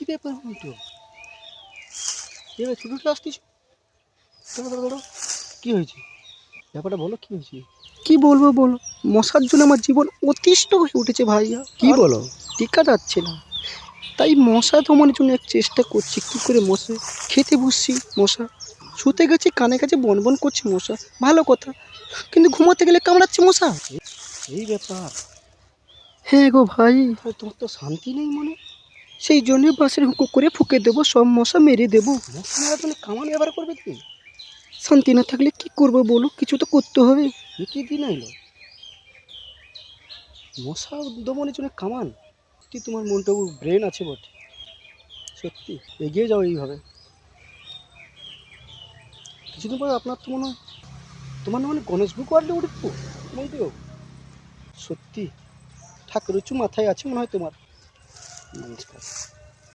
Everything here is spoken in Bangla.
ব্যাপার উল্টো এবার ছুটে আসতিস? দাঁড়ো, কী হয়েছে? ব্যাপারটা বলো, কী হয়েছে? কি বলবো বলো, মশার জন্য আমার জীবন অতিষ্ঠ হয়ে উঠেছে ভাইয়া। কি বলো? টিকা যাচ্ছে না, তাই মশা দমনের জন্য এক চেষ্টা করছি। কি করে মশা খেতে বসছি, মশা শুতে গেছি, কানে কাছে বনবন করছে মশা, ভালো কথা, কিন্তু ঘুমাতে গেলে কামড়াচ্ছে মশা। এই ব্যাপার? হ্যাঁ গো ভাই, তাহলে তোমার তো শান্তি নেই মনে। সেই জন্যই বাঁশের হুঁকো করে ফুঁকে দেবো, সব মশা মেরে দেবো। মশা মারার জন্য কামান ব্যবহার করবে তুমি? শান্তি না থাকলে কি করবো বলো, কিছু তো করতে হবে। এ কি দিন আইলো? মশা দমনের জন্য কামান? সত্যি তোমার মনটাও ব্রেন আছে বটে, সত্যি এগিয়ে যাও এইভাবে। কিছুদিন পরে আপনার তো মনে হয় তোমার না মানে গণেশ বুক ওয়ার্ল্ডে উঠবো বলতেও। সত্যি ঠাকুর উঁচু মাথায় আছে মনে হয় তোমার। নমস্কার।